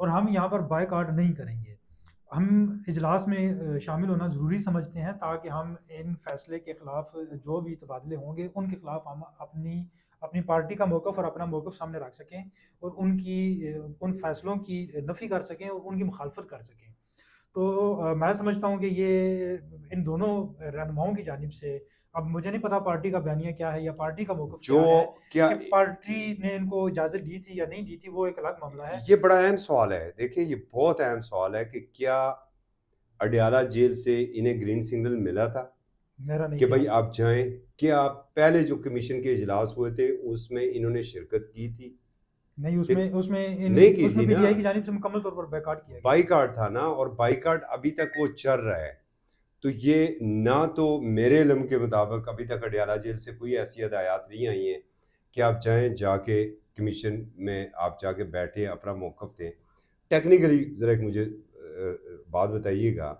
اور ہم یہاں پر بائیکاٹ نہیں کریں گے. ہم اجلاس میں شامل ہونا ضروری سمجھتے ہیں تاکہ ہم ان فیصلے کے خلاف جو بھی تبادلے ہوں گے ان کے خلاف ہم اپنی پارٹی کا موقف اور اپنا موقف سامنے رکھ سکیں اور ان فیصلوں کی نفی کر سکیں اور ان کی مخالفت کر سکیں. تو میں سمجھتا ہوں کہ یہ ان دونوں رہنماؤں کی جانب سے، اب مجھے نہیں پتا پارٹی کا بیانیہ کیا ہے یا پارٹی کا موقف جو کیا ہے، کیا کہ پارٹی نے ان کو اجازت دی تھی یا نہیں دی تھی وہ ایک الگ معاملہ ہے. یہ بڑا اہم سوال ہے. دیکھیں یہ بہت اہم سوال ہے کہ کیا اڈیالہ جیل سے انہیں گرین سگنل ملا تھا میرا نہیں کہ بھائی خیال. آپ جائیں؟ کیا پہلے جو کمیشن کے اجلاس ہوئے تھے اس میں انہوں نے شرکت کی تھی؟ نہیں، نہیں کی اس میں تھی پی ٹی نا، آئی کی جانب سے مکمل طور پر بیکاٹ کیا گیا. بائی کاٹ تھا نا، اور بائی کاٹ ابھی تک وہ چل رہا ہے. تو یہ نہ تو میرے علم کے مطابق ابھی تک اڈیالہ جیل سے کوئی ایسی ہدایات نہیں آئی ہیں کہ آپ جائیں جا کے کمیشن میں آپ جا کے بیٹھے اپنا موقف دیں. ٹیکنیکلی ذرا ایک مجھے بات بتائیے گا،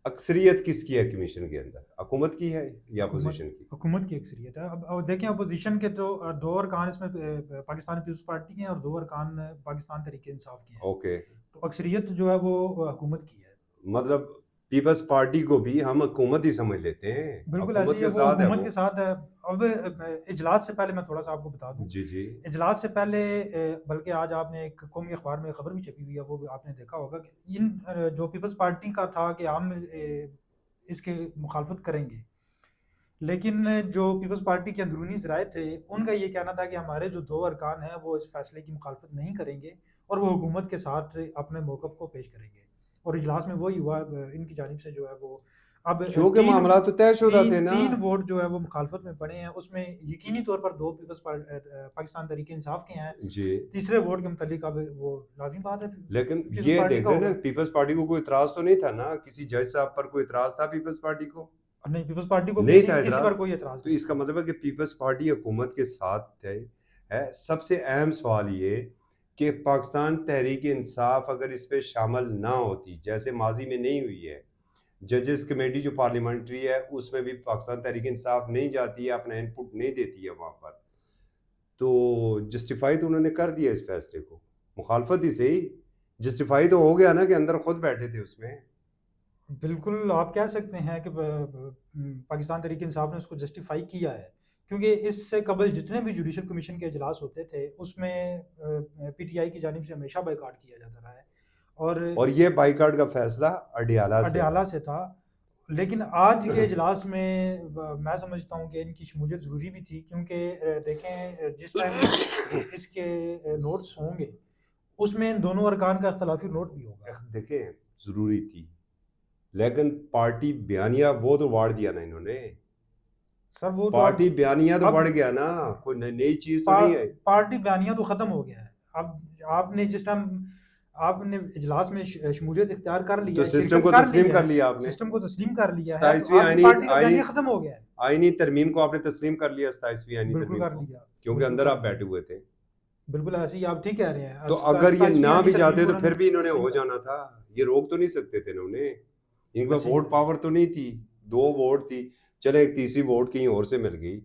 اکثریت کس کی ہے کمیشن کے اندر؟ حکومت کی ہے یا اپوزیشن کی؟ حکومت کی اکثریت ہے. اب دیکھیں اپوزیشن کے تو دو ارکان اس میں پاکستان پیپلز پارٹی کے ہیں اور دو ارکان پاکستان تحریک انصاف کے ہیں. اوکے، تو اکثریت جو ہے وہ حکومت کی ہے. مطلب پیپلز پارٹی کو بھی ہم حکومت ہی سمجھ لیتے ہیں، بالکل حکومت ایسی ہے، کے وہ ساتھ ہے حکومت وہ. کے ساتھ ہے. اب اجلاس سے پہلے میں تھوڑا سا آپ کو بتا دوں، جی جی اجلاس سے پہلے بلکہ آج آپ نے ایک قومی اخبار میں خبر بھی چھپی ہوئی ہے، وہ بھی آپ نے دیکھا ہوگا کہ ان جو پیپلز پارٹی کا تھا کہ ہم اس کے مخالفت کریں گے، لیکن جو پیپلز پارٹی کے اندرونی ذرائع تھے ان کا یہ کہنا تھا کہ ہمارے جو دو ارکان ہیں وہ اس فیصلے کی مخالفت نہیں کریں گے اور وہ حکومت کے ساتھ اپنے موقف کو پیش کریں گے. اور اجلاس میں وہی ہوا، ان کی جانب سے جو ہے وہ اب کیونکہ معاملات تو طے شدہ تھے نا. تین ووٹ جو ہے وہ مخالفت میں پڑے ہیں. اس میں یقینی طور پر دو پیپلز پاکستان تحریک انصاف کے ہیں. جی تیسرے ووٹ کے متعلق اب وہ لازمی بات ہے لیکن پیپلز یہ پارٹی دیکھ کا رہے ہیں نا، ہوگا. پیپلز پارٹی کو کوئی اعتراض تو نہیں تھا نا؟ کسی جج صاحب پر کوئی اعتراض تھا پیپلز پارٹی کو؟ نہیں، پیپلز پارٹی کو نہیں کسی تھا کسی اعتراض. پر کوئی اعتراض تو نہیں. اس کا مطلب ہے کہ پیپلز پارٹی حکومت کے ساتھ ہے. سب سے اہم سوال یہ کہ پاکستان تحریک انصاف اگر اس پہ شامل نہ ہوتی، جیسے ماضی میں نہیں ہوئی ہے، ججز کمیٹی جو پارلیمنٹری ہے اس میں بھی پاکستان تحریک انصاف نہیں جاتی ہے، اپنا ان پٹ نہیں دیتی ہے وہاں پر، تو جسٹیفائی تو انہوں نے کر دیا اس فیصلے کو. مخالفت ہی صحیح، جسٹیفائی تو ہو گیا نا کہ اندر خود بیٹھے تھے اس میں. بالکل آپ کہہ سکتے ہیں کہ پاکستان تحریک انصاف نے اس کو جسٹیفائی کیا ہے، کیونکہ اس سے قبل جتنے بھی جوڈیشل کمیشن کے اجلاس ہوتے تھے اس میں پی ٹی آئی کی جانب سے ہمیشہ بائیکاٹ کیا جاتا رہا ہے. اور یہ بائیکاٹ کا فیصلہ اڈیالہ سے تھا. لیکن آج کے اجلاس میں میں سمجھتا ہوں کہ ان کی شمولیت ضروری بھی تھی، کیونکہ دیکھیں جس ٹائم اس کے نوٹس ہوں گے اس میں ان دونوں ارکان کا اختلافی نوٹ بھی ہوگا. دیکھیں ضروری تھی، لیکن پارٹی بیانیہ وہ تو واڑ دیا نا انہوں نے. سر وہ تو پارٹی بیانیہ تو اب بڑھ گیا نا، کوئی نئی چیز تو نہیں ہے. پارٹی بیانیہ تو ختم ہو گیا ہے. اب آپ نے جس ٹائم آپ نے اجلاس میں شمولیت اختیار کر لیا تو ہے، سسٹم کو تسلیم کر لیا آپ نے، سسٹم کو تسلیم کر لیا ہے، تو 27ویں آپ کی پارٹی کا بیانیہ ختم ہو گیا ہے. آئینی ترمیم کو آپ نے تسلیم کر لیا، 27ویں آئینی بالکل ترمیم کر کو، لیا، کیونکہ اندر آپ بیٹھے ہوئے تھے. بالکل ایسے ہی آپ ٹھیک کہہ رہے ہیں. تو اگر یہ 27ویں نہ آئینی بھی ترمیم جاتے کو تو پھر بھی انہوں نے تسلیم ہو کر جانا تھا. یہ روک تو نہیں سکتے تھے انہوں نے، ان کا ویسے ووٹ پاور تو نہیں تھی. 2 ووٹ تھی، چلے ایک تیسری ووٹ کہیں اور سے مل گئی.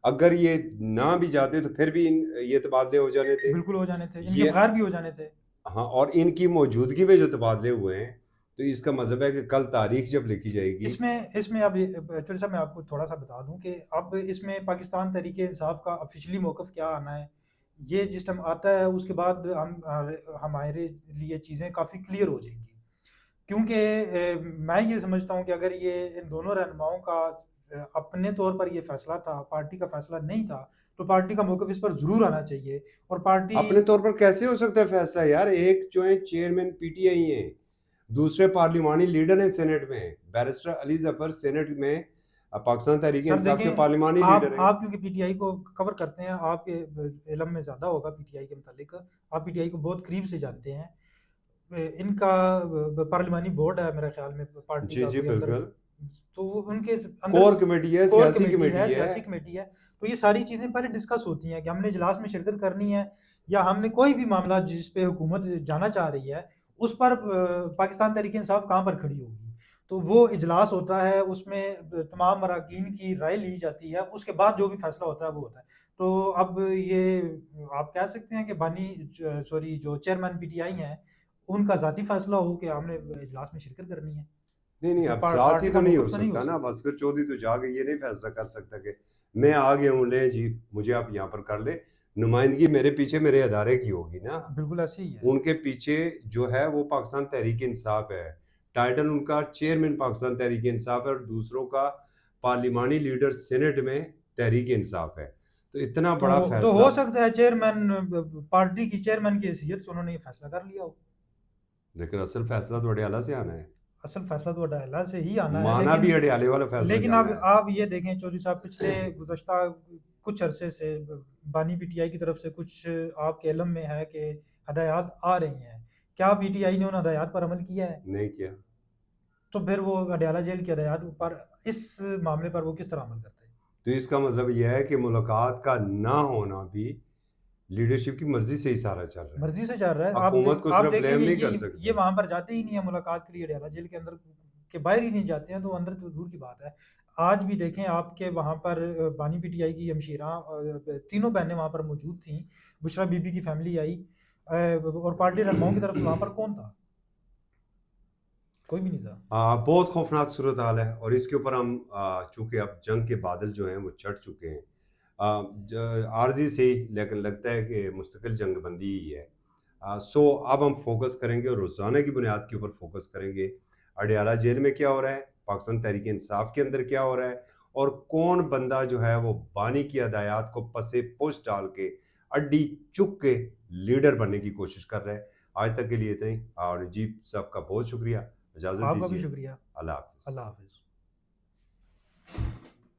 اگر یہ نہ بھی جاتے تو پھر بھی یہ تبادلے ہو جانے تھے. بالکل ہو جانے تھے، ان کے بغیر بھی ہو جانے تھے. ہاں، اور ان کی موجودگی میں جو تبادلے ہوئے ہیں، تو اس کا مطلب ہے کہ کل تاریخ جب لکھی جائے گی اس میں اب چوہدری صاحب میں آپ کو تھوڑا سا بتا دوں کہ اب اس میں پاکستان تحریک انصاف کا آفیشلی موقف کیا آنا ہے. یہ جس ٹائم آتا ہے اس کے بعد ہمارے لیے چیزیں کافی کلیئر ہو جائیں گی، کیونکہ میں یہ سمجھتا ہوں کہ اگر یہ ان دونوں رہنماؤں کا اپنے طور پر یہ فیصلہ تھا، پارٹی کا فیصلہ نہیں تھا، تو پارٹی کا موقف اس پر ضرور آنا چاہیے. اور پارٹی اپنے طور پر کیسے ہو سکتا ہے فیصلہ یار؟ ایک جو ہے چیئرمین پی ٹی آئی ہیں، دوسرے پارلیمانی لیڈر ہیں سینٹ میں، بیرسٹر علی ظفر سینٹ میں پاکستان تحریک سر انصاف کے دیکھیں، پارلیمانی لیڈر ہیں. آپ کیونکہ پی ٹی آئی کو کور کرتے ہیں، آپ کے علم میں زیادہ ہوگا پی ٹی آئی کے متعلق، آپ پی ٹی آئی کو بہت قریب سے جانتے ہیں. ان کا پارلیمانی بورڈ ہے میرے خیال میں پارٹی جی کا جی کوئی اندر، بالکل، تو ان کے اندر کور کمیٹی ہے، کور سیاسی کمیٹی ہے. سیاسی کمیٹی ہے. تو یہ ساری چیزیں پہلے ڈسکس ہوتی ہیں کہ ہم نے اجلاس میں شرکت کرنی ہے یا ہم نے کوئی بھی معاملہ جس پہ حکومت جانا چاہ رہی ہے اس پر پاکستان تحریک انصاف کہاں پر کھڑی ہوگی. تو وہ اجلاس ہوتا ہے، اس میں تمام اراکین کی رائے لی جاتی ہے، اس کے بعد جو بھی فیصلہ ہوتا ہے وہ ہوتا ہے۔ تو اب یہ آپ کہہ سکتے ہیں کہ بانی سوری جو چیئرمین پی ٹی آئی ہیں ان کا ذاتی فیصلہ ہو کہ ہم نے اجلاس میں شرکت کرنی ہے، نہیں اس نہیں، میں اب ذاتی پارٹی تو کا نہیں ہو موقف تو نہیں ہو سکتا نا، اب سکتا۔ اصغر چودھری تو جا کے یہ نہیں فیصلہ کر سکتا کہ میں آ گیا ہوں، لیں جی مجھے آپ یہاں پر کر لیں، نمائندگی میرے پیچھے میرے ادارے کی ہوگی نا، بالکل ایسے ہی ہے۔ ان کے پیچھے جو ہے وہ پاکستان تحریک انصاف ہے، ٹائٹل ان کا چیئرمین پاکستان تحریک انصاف ہے، اور دوسروں کا پارلیمانی لیڈر سینٹ میں تحریک انصاف ہے، تو اتنا بڑا تو فیصلہ۔ ہو سکتا ہے چیئرمین پارٹی کی چیئرمین کی حیثیت سے انہوں نے یہ فیصلہ کر لیا ہو، لیکن اصل فیصلہ تو اڈیالہ سے آنا ہے، اصل فیصلہ تو اڈیالہ سے ہی آنا ہے، مانا بھی اڈیالے والا فیصلہ لیکن جانا اب ہے۔ آپ یہ دیکھیں چودھری صاحب، پچھلے گزشتہ کچھ عرصے سے بانی پی ٹی آئی کی طرف سے کچھ آپ کے علم میں ہے کہ ہدایات آ رہی ہیں، کیا پی ٹی آئی نے ان ہدایات پر عمل کیا ہے؟ نہیں کیا۔ تو پھر وہ اڈیالہ جیل کی ہدایات پر اس معاملے پر وہ کس طرح عمل کرتے ہیں؟ تو اس کا مطلب یہ ہے کہ ملاقات کا نہ ہونا بھی لیڈرشپ کی مرضی سے ہی سارا چل رہا ہے، مرضی سے چل رہا ہے۔ حکومت کو آپ صرف دیکھیں بلیم نہیں یہ کر یہ سکتے۔ یہ وہاں پر جاتے ہی نہیں ہیں ملاقات کے لیے، اڈیالہ جیل کے اندر کے باہر ہی نہیں جاتے ہیں، تو اندر تو دور کی بات ہے۔ آج بھی دیکھیں آپ کے وہاں پر بانی پی ٹی آئی کی ہمشیرہ تینوں بہنیں وہاں پر موجود تھیں، بشرا بی بی کی فیملی آئی، اور پارٹی رہنماؤں کی طرف سے وہاں پر کون تھا؟ کوئی بھی نہیں تھا۔ بہت خوفناک صورتحال ہے، اور اس کے اوپر ہم چونکہ اب جنگ کے بادل جو ہیں وہ چڑھ چکے ہیں، عارضی سے ہی، لیکن لگتا ہے کہ مستقل جنگ بندی ہی ہے۔ سو اب ہم فوکس کریں گے، اور روزانہ کی بنیاد کے اوپر فوکس کریں گے، اڈیالہ جیل میں کیا ہو رہا ہے، پاکستان تحریک انصاف کے اندر کیا ہو رہا ہے، اور کون بندہ جو ہے وہ بانی کی ہدایات کو پسے پوش ڈال کے اڈی چک کے لیڈر بننے کی کوشش کر رہا ہے۔ آج تک کے لیے اتنا ہی، اور نجیب صاحب کا بہت شکریہ، اجازت آپ کا بھی دیجیے، شکریہ۔ اللہ حافظ۔ اللہ حافظ۔